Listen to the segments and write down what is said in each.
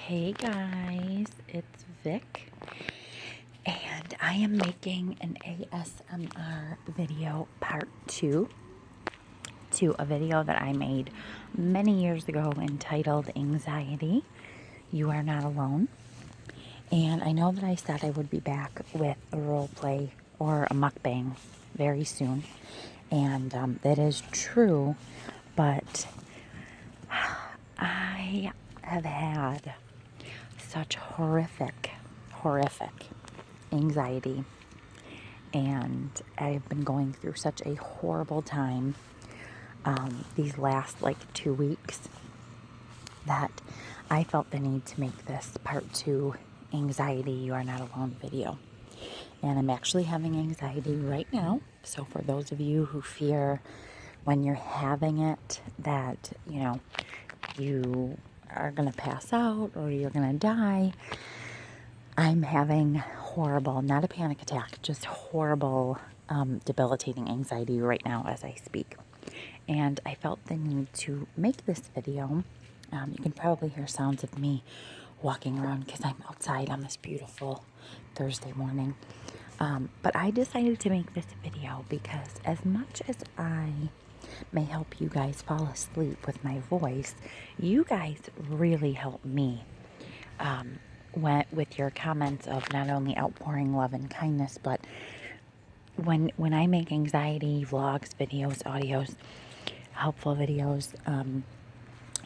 Hey guys, it's Vic, and I am making an ASMR video part 2 to a video that I made many years ago entitled Anxiety, You Are Not Alone. And I know that I said I would be back with a role play or a mukbang very soon, and that is true, but I have had such horrific anxiety, and I've been going through such a horrible time these last 2 weeks that I felt the need to make this part 2 Anxiety You Are Not Alone video. And I'm actually having anxiety right now, so for those of you who fear when you're having it that you are gonna pass out or you're gonna die, I'm having horrible, not a panic attack, just horrible, debilitating anxiety right now as I speak. And I felt the need to make this video. You can probably hear sounds of me walking around because I'm outside on this beautiful Thursday morning. But I decided to make this video because as much as I may help you guys fall asleep with my voice, you guys really help me with your comments of not only outpouring love and kindness, but when I make anxiety vlogs, videos, audios, helpful videos,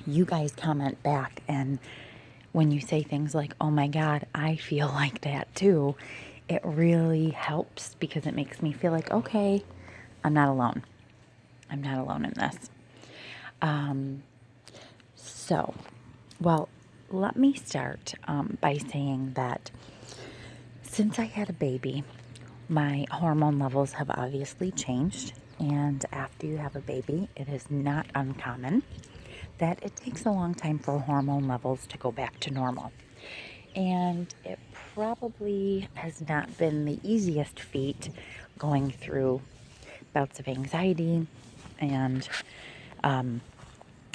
you guys comment back, and when you say things like, oh my God, I feel like that too, it really helps because it makes me feel like, okay, I'm not alone. I'm not alone in this. Let me start by saying that since I had a baby, my hormone levels have obviously changed. And after you have a baby, it is not uncommon that it takes a long time for hormone levels to go back to normal. And it probably has not been the easiest feat going through bouts of anxiety and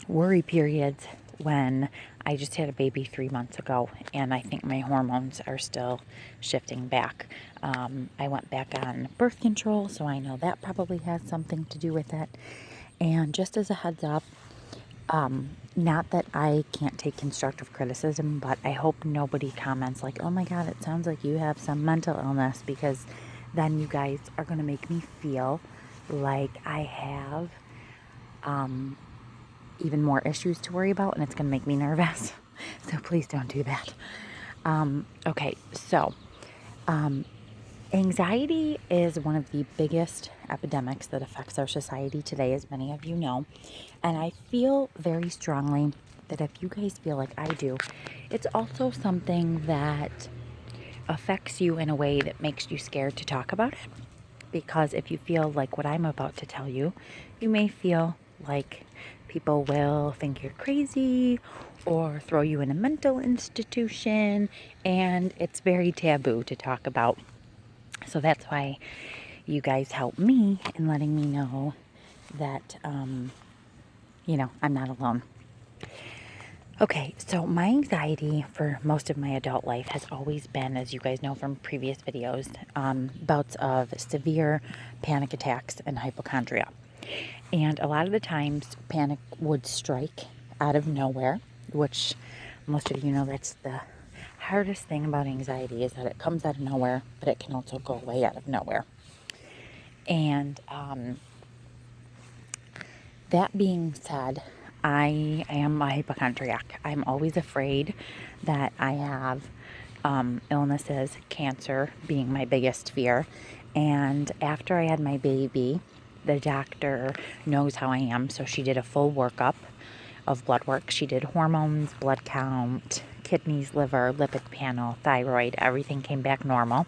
worry periods when I just had a baby 3 months ago, and I think my hormones are still shifting back. I went back on birth control, so I know that probably has something to do with it. And just as a heads up, not that I can't take constructive criticism, but I hope nobody comments like, oh my God, it sounds like you have some mental illness, because then you guys are going to make me feel like I have even more issues to worry about, and it's going to make me nervous. So please don't do that. Okay, so anxiety is one of the biggest epidemics that affects our society today, as many of you know. And I feel very strongly that if you guys feel like I do, it's also something that affects you in a way that makes you scared to talk about it. Because if you feel like what I'm about to tell you, you may feel like people will think you're crazy or throw you in a mental institution, and it's very taboo to talk about. So that's why you guys help me in letting me know that, I'm not alone. Okay, so my anxiety for most of my adult life has always been, as you guys know from previous videos, bouts of severe panic attacks and hypochondria. And a lot of the times, panic would strike out of nowhere, which most of you know that's the hardest thing about anxiety, is that it comes out of nowhere, but it can also go away out of nowhere. And that being said, I am a hypochondriac. I'm always afraid that I have illnesses, cancer being my biggest fear. And after I had my baby, the doctor knows how I am, so she did a full workup of blood work. She did hormones, blood count, kidneys, liver, lipid panel, thyroid. Everything came back normal.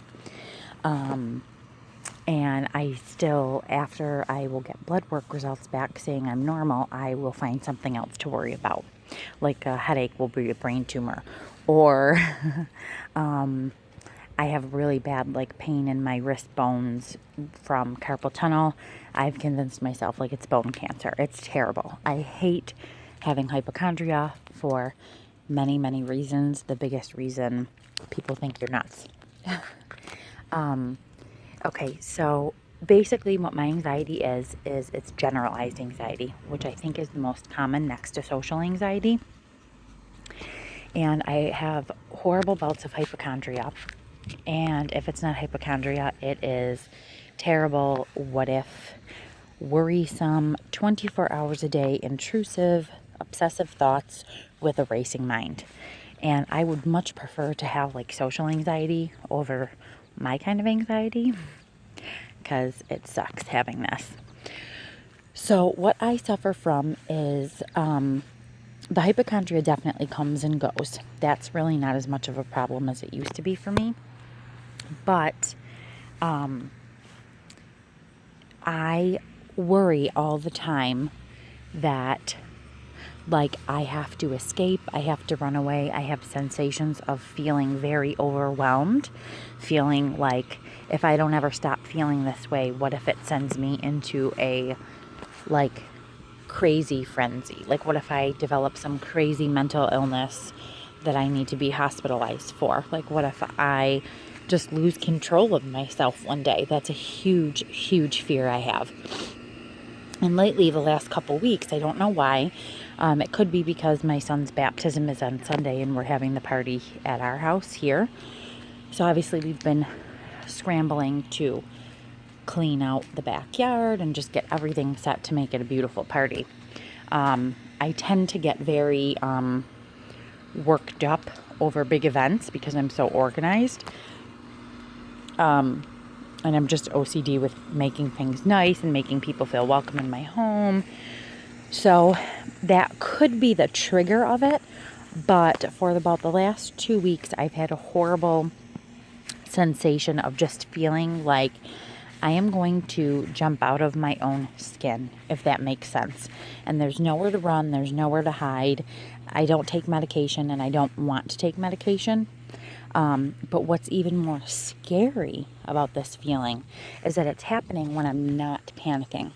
And I still, after I will get blood work results back saying I'm normal, I will find something else to worry about. Like a headache will be a brain tumor. Or I have really bad pain in my wrist bones from carpal tunnel. I've convinced myself it's bone cancer. It's terrible. I hate having hypochondria for many, many reasons. The biggest reason, people think you're nuts. Okay, so basically what my anxiety is it's generalized anxiety, which I think is the most common next to social anxiety. And I have horrible bouts of hypochondria. And if it's not hypochondria, it is terrible, what if, worrisome, 24 hours a day, intrusive, obsessive thoughts with a racing mind. And I would much prefer to have like social anxiety over my kind of anxiety, because it sucks having this. So what I suffer from is the hypochondria definitely comes and goes. That's really not as much of a problem as it used to be for me. But I worry all the time that like I have to escape, I have to run away. I have sensations of feeling very overwhelmed, feeling like if I don't ever stop feeling this way, what if it sends me into a like crazy frenzy? Like what if I develop some crazy mental illness that I need to be hospitalized for? Like what if I just lose control of myself one day? That's a huge, huge fear I have. And lately, the last couple weeks, I don't know why. It could be because my son's baptism is on Sunday and we're having the party at our house here. So obviously we've been scrambling to clean out the backyard and just get everything set to make it a beautiful party. I tend to get very worked up over big events because I'm so organized. And I'm just OCD with making things nice and making people feel welcome in my home. So that could be the trigger of it. But for about the last 2 weeks, I've had a horrible sensation of just feeling like I am going to jump out of my own skin, if that makes sense. And there's nowhere to run, there's nowhere to hide. I don't take medication and I don't want to take medication. But what's even more scary about this feeling is that it's happening when I'm not panicking.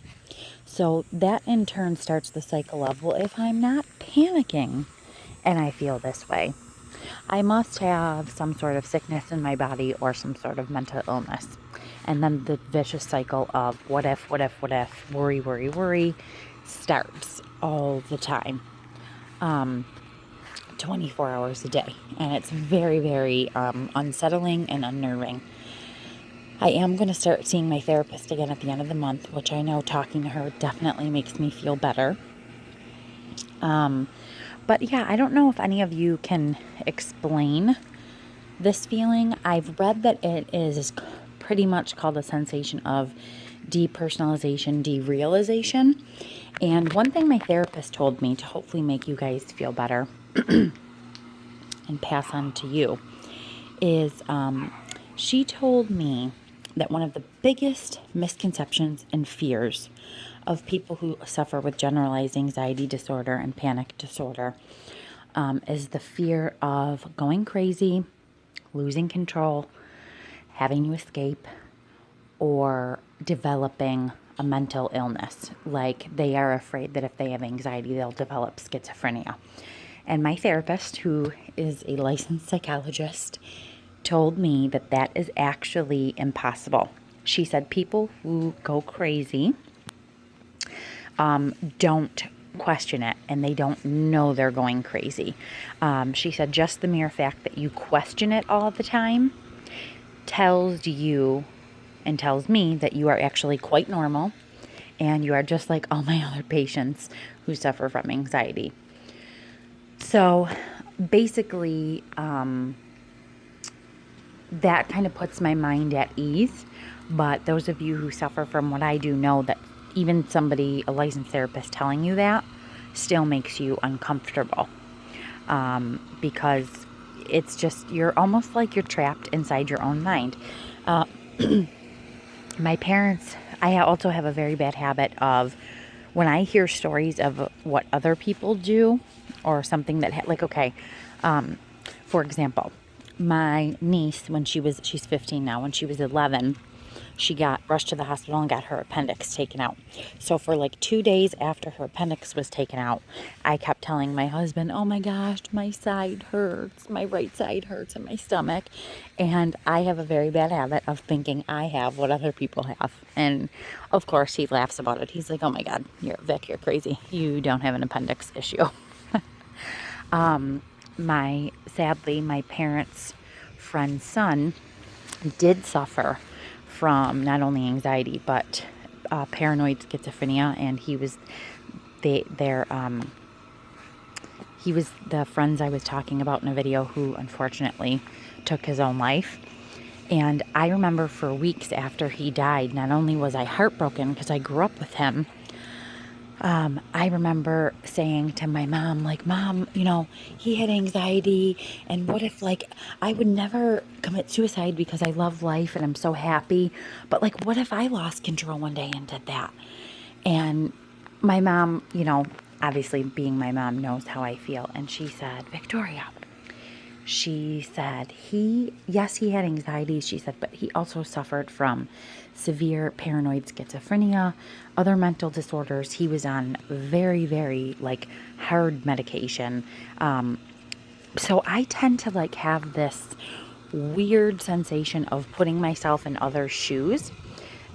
So that in turn starts the cycle of, well, if I'm not panicking and I feel this way, I must have some sort of sickness in my body or some sort of mental illness. And then the vicious cycle of what if, worry, worry, worry starts all the time. 24 hours a day. And it's very, very unsettling and unnerving. I am going to start seeing my therapist again at the end of the month, which I know talking to her definitely makes me feel better. But yeah, I don't know if any of you can explain this feeling. I've read that it is pretty much called a sensation of depersonalization, derealization. And one thing my therapist told me to hopefully make you guys feel better and pass on to you is she told me that one of the biggest misconceptions and fears of people who suffer with generalized anxiety disorder and panic disorder is the fear of going crazy, losing control, having to escape, or developing a mental illness. Like they are afraid that if they have anxiety, they'll develop schizophrenia. And my therapist, who is a licensed psychologist, told me that that is actually impossible. She said people who go crazy don't question it and they don't know they're going crazy. She said just the mere fact that you question it all the time tells you and tells me that you are actually quite normal and you are just like all my other patients who suffer from anxiety. So basically, that kind of puts my mind at ease. But those of you who suffer from what I do know that even somebody, a licensed therapist, telling you that still makes you uncomfortable. Because it's just, you're almost like you're trapped inside your own mind. My parents, I also have a very bad habit of when I hear stories of what other people do or something that, for example, my niece, she's 15 now, when she was 11, she got rushed to the hospital and got her appendix taken out. So for like 2 days after her appendix was taken out, I kept telling my husband, oh my gosh, my side hurts, my right side hurts in my stomach. And I have a very bad habit of thinking I have what other people have. And of course he laughs about it. He's like, oh my God, Vic, you're crazy. You don't have an appendix issue. Sadly, my parents' friend's son did suffer from not only anxiety but paranoid schizophrenia, and he was the friends I was talking about in a video who unfortunately took his own life. And I remember for weeks after he died, not only was I heartbroken because I grew up with him, I remember saying to my mom, like, Mom, he had anxiety, and what if, like, I would never commit suicide because I love life and I'm so happy, but, like, what if I lost control one day and did that? And my mom, obviously being my mom, knows how I feel, and she said, Victoria, she said, yes, he had anxiety, she said, but he also suffered from severe paranoid schizophrenia, other mental disorders. He was on very, very, like, hard medication. So I tend to, like, have this weird sensation of putting myself in other shoes.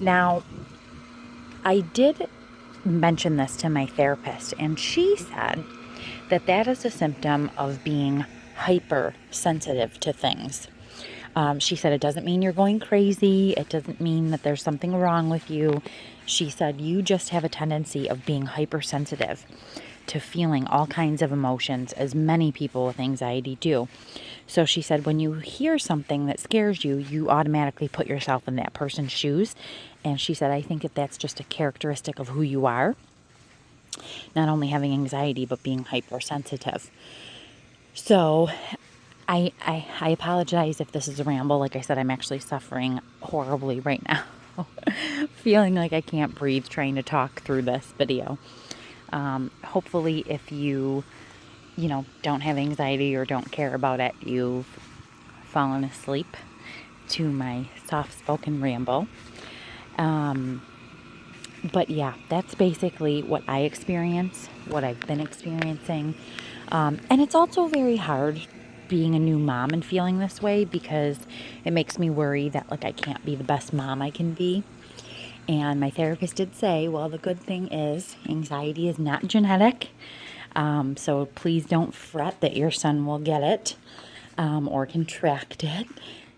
Now, I did mention this to my therapist, and she said that that is a symptom of being hypersensitive to things. She said it doesn't mean you're going crazy. It doesn't mean that there's something wrong with you. She said you just have a tendency of being hypersensitive to feeling all kinds of emotions, as many people with anxiety do. So she said when you hear something that scares you, you automatically put yourself in that person's shoes. And she said, I think that that's just a characteristic of who you are. Not only having anxiety, but being hypersensitive. So I apologize if this is a ramble. Like I said, I'm actually suffering horribly right now. Feeling like I can't breathe trying to talk through this video. Hopefully if you don't have anxiety or don't care about it, you've fallen asleep to my soft-spoken ramble. But yeah, that's basically what I experience, what I've been experiencing. And it's also very hard being a new mom and feeling this way, because it makes me worry that, like, I can't be the best mom I can be. And my therapist did say, well, the good thing is anxiety is not genetic. So please don't fret that your son will get it or contract it.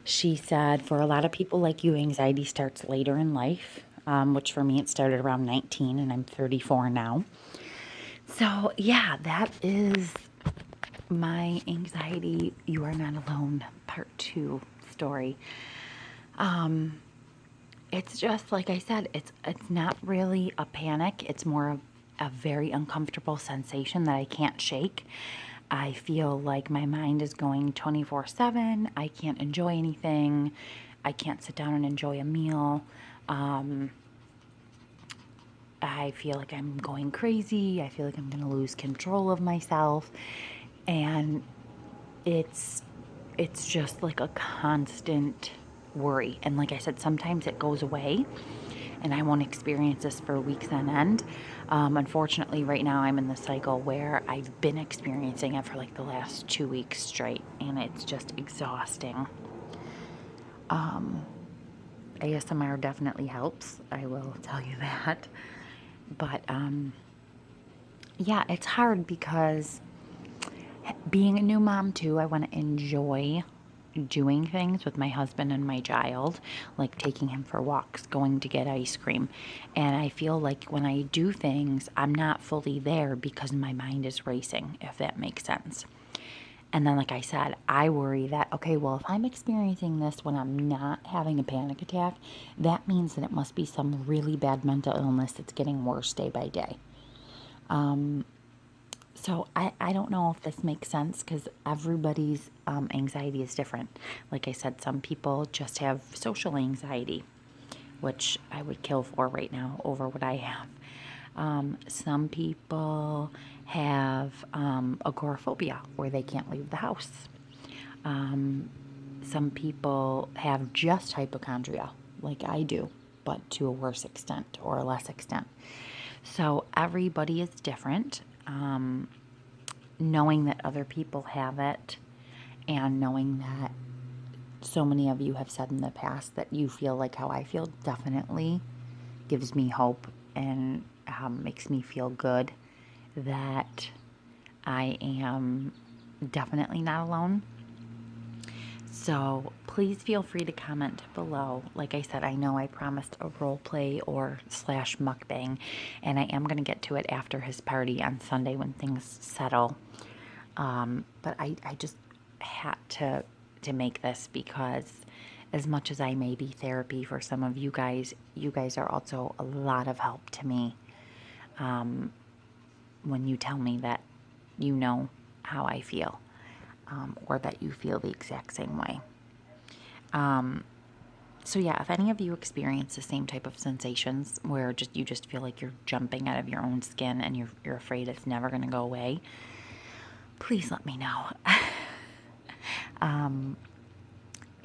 She said for a lot of people like you, anxiety starts later in life, which for me it started around 19 and I'm 34 now. So yeah, that is my anxiety, you are not alone, part 2 story. It's just like I said, it's not really a panic. It's more of a very uncomfortable sensation that I can't shake. I feel like my mind is going 24/7. I can't enjoy anything. I can't sit down and enjoy a meal. I feel like I'm going crazy. I feel like I'm going to lose control of myself. And it's just like a constant worry. And like I said, sometimes it goes away and I won't experience this for weeks on end. Unfortunately, right now I'm in the cycle where I've been experiencing it for like the last 2 weeks straight, and it's just exhausting. ASMR definitely helps, I will tell you that. But yeah, it's hard because being a new mom too, I want to enjoy doing things with my husband and my child, like taking him for walks, going to get ice cream. And I feel like when I do things, I'm not fully there because my mind is racing, if that makes sense. And then, like I said, I worry that, okay, well, if I'm experiencing this when I'm not having a panic attack, that means that it must be some really bad mental illness that's getting worse day by day. So I don't know if this makes sense, because everybody's anxiety is different. Like I said, some people just have social anxiety, which I would kill for right now over what I have. Some people have agoraphobia, where they can't leave the house. Some people have just hypochondria, like I do. but to a worse extent or a less extent. So everybody is different. Knowing that other people have it, and knowing that so many of you have said in the past that you feel like how I feel, definitely gives me hope and makes me feel good that I am definitely not alone. So please feel free to comment below. Like I said, I know I promised a role play or slash mukbang, and I am going to get to it after his party on Sunday when things settle. But I just had to make this because as much as I may be therapy for some of you guys are also a lot of help to me when you tell me that you know how I feel, or that you feel the exact same way. So yeah, if any of you experience the same type of sensations where you just feel like you're jumping out of your own skin and you're afraid it's never going to go away, please let me know.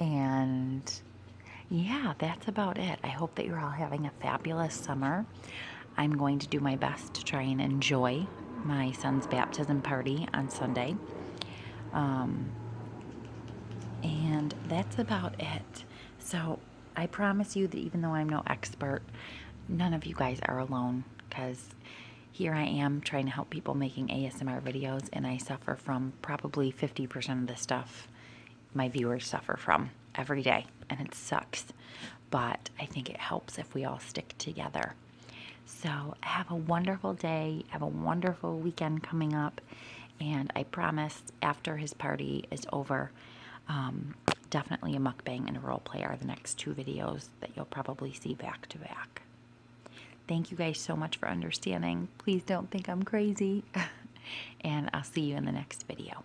And yeah, that's about it. I hope that you're all having a fabulous summer. I'm going to do my best to try and enjoy my son's baptism party on Sunday. And that's about it. So I promise you that even though I'm no expert, none of you guys are alone, because here I am trying to help people making ASMR videos, and I suffer from probably 50% of the stuff my viewers suffer from every day, and it sucks. But I think it helps if we all stick together. So have a wonderful day, have a wonderful weekend coming up, and I promise after his party is over, definitely a mukbang and a role play are the next 2 videos that you'll probably see back to back. Thank you guys so much for understanding. Please don't think I'm crazy. And I'll see you in the next video.